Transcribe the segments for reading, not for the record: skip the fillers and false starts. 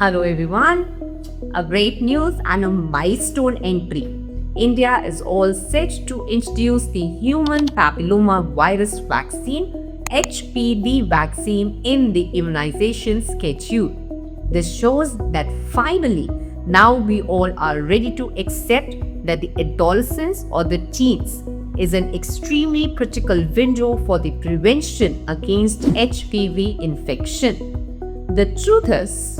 Hello everyone. A great news and a milestone entry. India is all set to introduce the human papilloma virus vaccine HPV vaccine in the immunization schedule. This shows that finally now we all are ready to accept that the adolescents or the teens is an extremely critical window for the prevention against HPV infection. The truth is,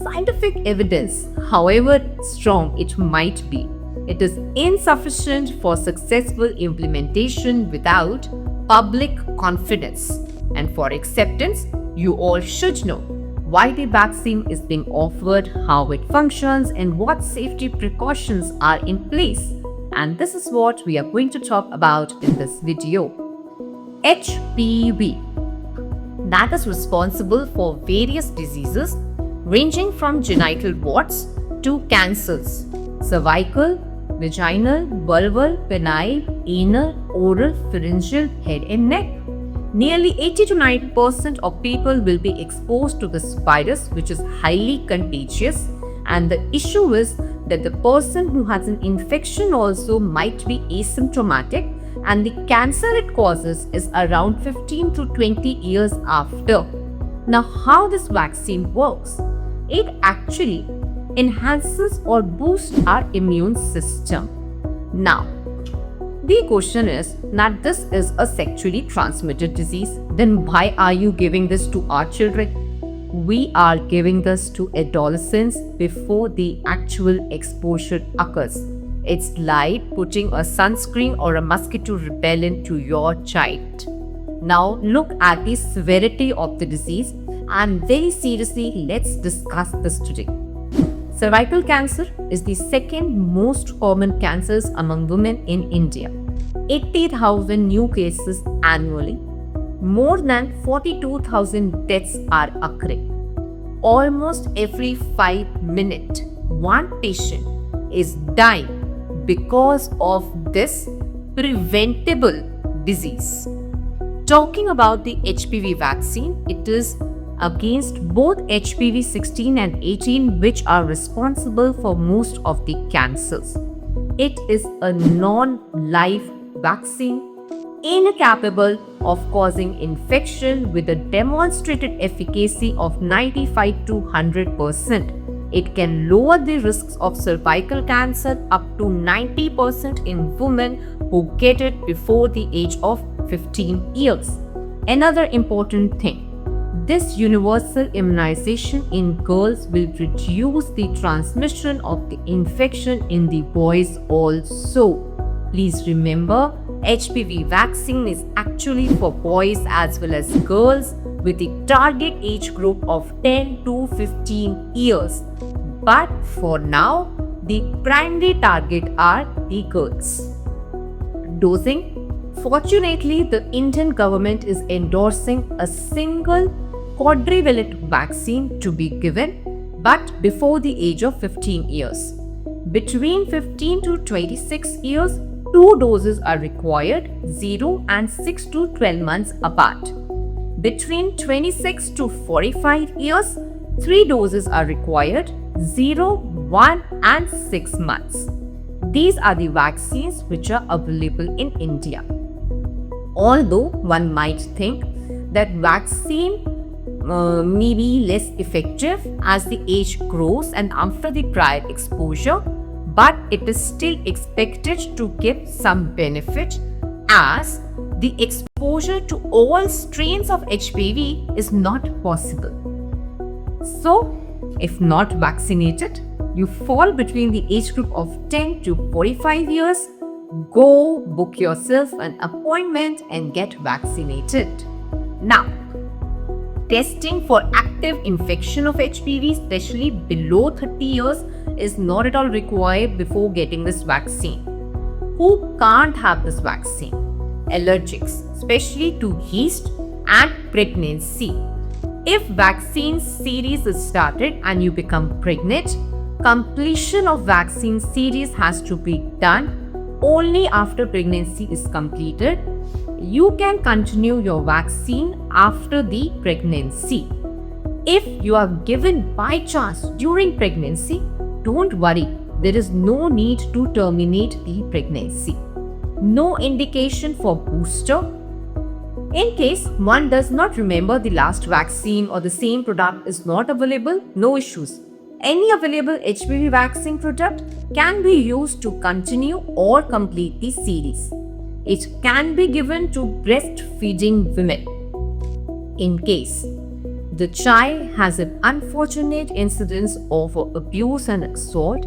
scientific evidence, however strong it might be, it is insufficient for successful implementation without public confidence. And for acceptance, you all should know why the vaccine is being offered, how it functions, and what safety precautions are in place. And this is what we are going to talk about in this video. HPV, that is responsible for various diseases ranging from genital warts to cancers, cervical, vaginal, vulval, penile, anal, oral, pharyngeal, head and neck. Nearly 80 to 90% of people will be exposed to this virus, which is highly contagious, and the issue is that the person who has an infection also might be asymptomatic, and the cancer it causes is around 15 to 20 years after. Now, how this vaccine works? It actually enhances or boosts our immune system. Now, the question is that this is a sexually transmitted disease. Then why are you giving this to our children? We are giving this to adolescents before the actual exposure occurs. It's like putting a sunscreen or a mosquito repellent to your child. Now look at the severity of the disease, and very seriously, let's discuss this today. Cervical cancer is the second most common cancers among women in India. 80,000 new cases annually. More than 42,000 deaths are occurring. Almost every 5 minutes, one patient is dying because of this preventable disease. Talking about the HPV vaccine, it is against both HPV 16 and 18, which are responsible for most of the cancers. It is a non-live vaccine incapable of causing infection with a demonstrated efficacy of 95 to 100%. It can lower the risks of cervical cancer up to 90% in women who get it before the age of 15 years. Another important thing, this universal immunization in girls will reduce the transmission of the infection in the boys also. Please remember, HPV vaccine is actually for boys as well as girls with the target age group of 10 to 15 years. But for now, the primary target are the girls. Dosing. Fortunately, the Indian government is endorsing a single quadrivalent vaccine to be given, but before the age of 15 years. Between 15 to 26 years, 2 doses are required, 0 and 6 to 12 months apart. Between 26 to 45 years, 3 doses are required, 0, 1 and 6 months. These are the vaccines which are available in India. Although one might think that vaccine may be less effective as the age grows and after the prior exposure, but it is still expected to give some benefit as the exposure to all strains of HPV is not possible. So, if not vaccinated, you fall between the age group of 10 to 45 years, go book yourself an appointment and get vaccinated. Now, testing for active infection of HPV, especially below 30 years, is not at all required before getting this vaccine. Who can't have this vaccine? Allergics, especially to yeast and pregnancy. If vaccine series is started and you become pregnant, completion of vaccine series has to be done only after pregnancy is completed. You can continue your vaccine after the pregnancy. If you are given by chance during pregnancy, don't worry, there is no need to terminate the pregnancy. No indication for booster. In case one does not remember the last vaccine or the same product is not available, no issues. Any available HPV vaccine product can be used to continue or complete the series. It can be given to breastfeeding women. In case the child has an unfortunate incidence of abuse and assault,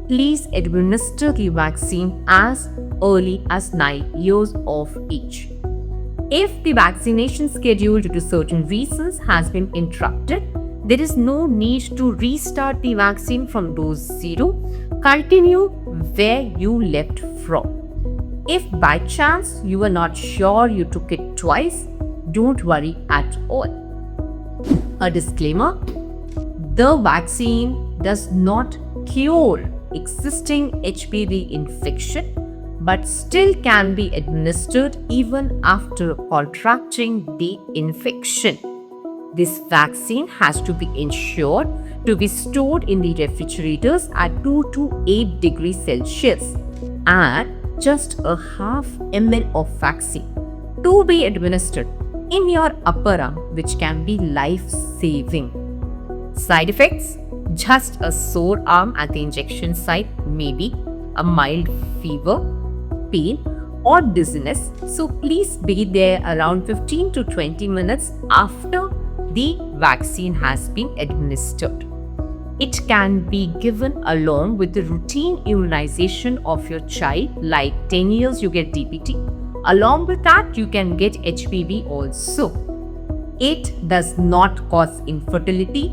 please administer the vaccine as early as 9 years of age. If the vaccination schedule due to certain reasons has been interrupted, there is no need to restart the vaccine from dose 0. Continue where you left from. If by chance you are not sure you took it twice, don't worry at all. A disclaimer: the vaccine does not cure existing HPV infection, but still can be administered even after contracting the infection. This vaccine has to be ensured to be stored in the refrigerators at 2 to 8 degrees Celsius and just a half ml of vaccine to be administered in your upper arm, which can be life-saving. Side effects: just a sore arm at the injection site, maybe a mild fever, pain or dizziness. So please be there around 15 to 20 minutes after the vaccine has been administered. It can be given along with the routine immunization of your child, like 10 years you get DPT. Along with that, you can get HPV also. It does not cause infertility.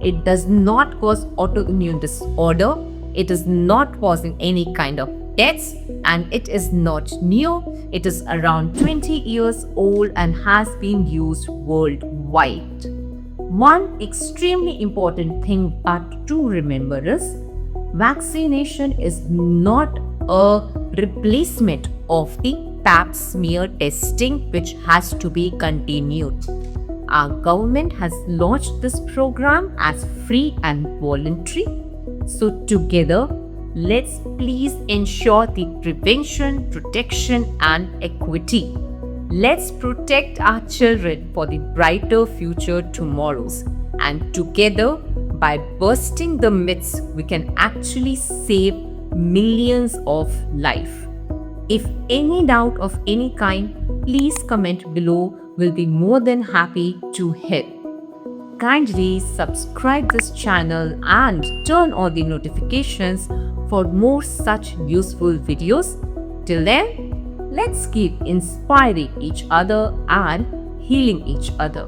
It does not cause autoimmune disorder. It is not causing any kind of deaths, and it is not new. It is around 20 years old and has been used worldwide. One extremely important thing but to remember is vaccination is not a replacement of the pap smear testing, which has to be continued. Our government has launched this program as free and voluntary. So together, let's please ensure the prevention, protection and equity. Let's protect our children for the brighter future tomorrows. And together, by bursting the myths, we can actually save millions of lives. If any doubt of any kind, please comment below. We'll be more than happy to help. Kindly subscribe this channel and turn on the notifications for more such useful videos. Till then, let's keep inspiring each other and healing each other.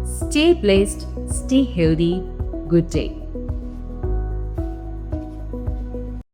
Stay blessed, stay healthy. Good day.